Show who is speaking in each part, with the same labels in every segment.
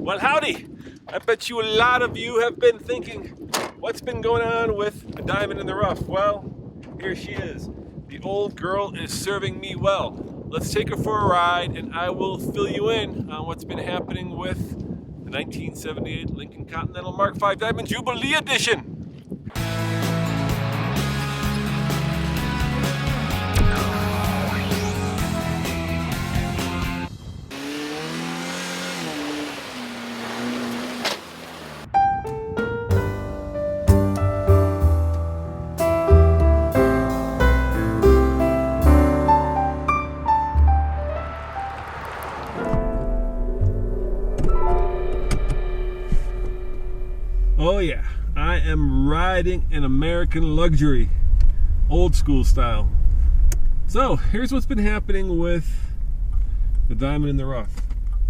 Speaker 1: Well, howdy! I bet you a lot of you have been thinking, what's been going on with a diamond in the rough? Well, here she is. The old girl is serving me well. Let's take her for a ride and I will fill you in on what's been happening with the 1978 Lincoln Continental Mark V Diamond Jubilee Edition. Oh yeah, I am riding an American luxury, old school style. So here's what's been happening with the diamond in the rough.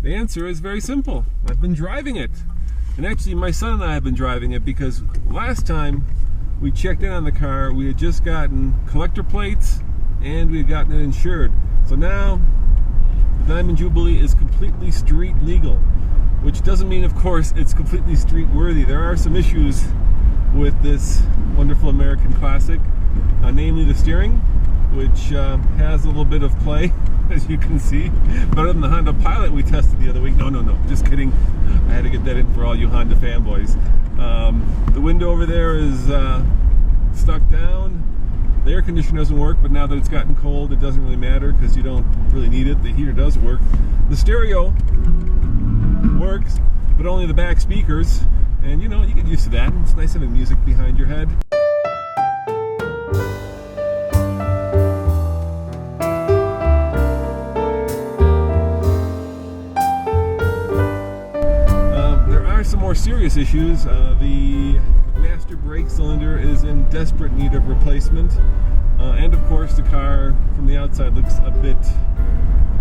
Speaker 1: The answer is very simple. I've been driving it. And actually my son and I have been driving it because last time we checked in on the car, we had just gotten collector plates and we had gotten it insured. So now the Diamond Jubilee is completely street legal. Which doesn't mean, of course, it's completely street worthy. There are some issues with this wonderful American classic, namely the steering, which has a little bit of play, as you can see. Better than the Honda Pilot we tested the other week. No, just kidding. I had to get that in for all you Honda fanboys. The window over there is stuck down. The air conditioner doesn't work, but now that it's gotten cold, it doesn't really matter because you don't really need it. The heater does work. The stereo works, but only the back speakers, and you get used to that. It's nice having music behind your head. There are some more serious issues. The master brake cylinder is in desperate need of replacement, and of course the car from the outside looks a bit,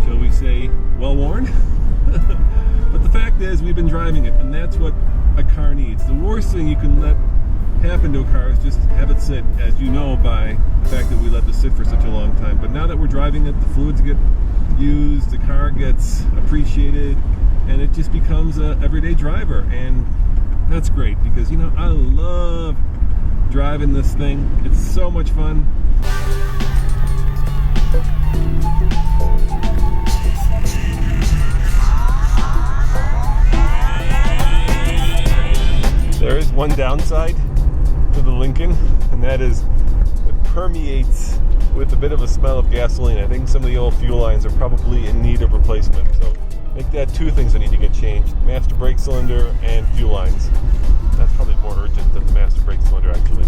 Speaker 1: shall we say, well worn. But the fact is, we've been driving it, and that's what a car needs. The worst thing you can let happen to a car is just have it sit, as you know by the fact that we let this sit for such a long time. But now that we're driving it, the fluids get used, the car gets appreciated, and it just becomes an everyday driver. And that's great, because I love driving this thing. It's so much fun. There is one downside to the Lincoln, and that is it permeates with a bit of a smell of gasoline. I think some of the old fuel lines are probably in need of replacement. So make that two things that need to get changed: master brake cylinder and fuel lines. That's probably more urgent than the master brake cylinder, actually.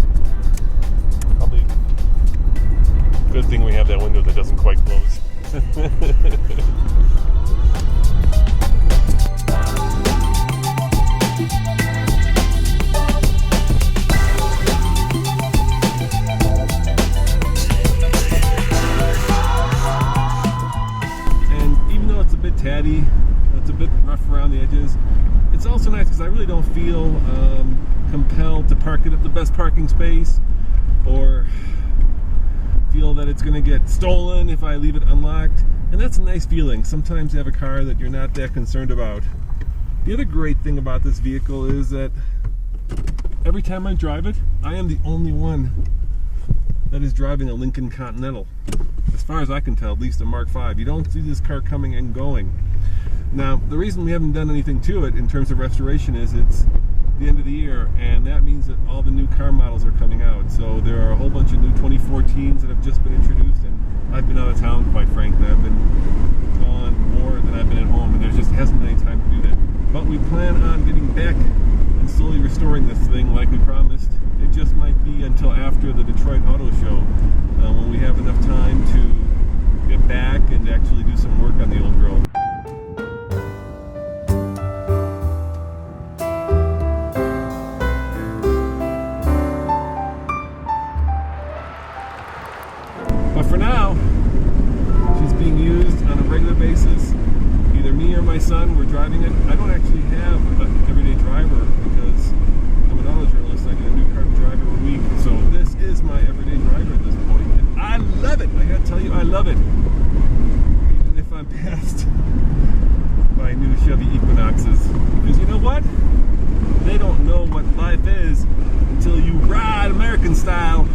Speaker 1: Probably a good thing we have that window that doesn't quite close. Tatty, it's a bit rough around the edges. It's also nice because I really don't feel compelled to park it at the best parking space or feel that it's going to get stolen if I leave it unlocked, and that's a nice feeling. Sometimes you have a car that you're not that concerned about. The other great thing about this vehicle is that every time I drive it, I am the only one that is driving a Lincoln Continental. As far as I can tell, at least a Mark V. You don't see this car coming and going. Now, the reason we haven't done anything to it in terms of restoration is it's the end of the year, and that means that all the new car models are coming out. So there are a whole bunch of new 2014s that have just been introduced, and I've been out of town, quite frankly. I've been gone more than I've been at home, and there just hasn't been any time to do that. But we plan on getting back and slowly restoring this thing like we promised. It just might be until after the Detroit Auto Show, when we have enough time to get back and actually do some work on the old girl. But for now, she's being used on a regular basis. Either me or my son, we're driving it. I don't actually have an everyday driver because I'm an auto journalist. I get a new car to drive every week. So this is my everyday driver at this point. And I love it. I gotta tell you, I love it. Even if I'm passed by new Chevy Equinoxes. Because you know what? They don't know what life is until you ride American style.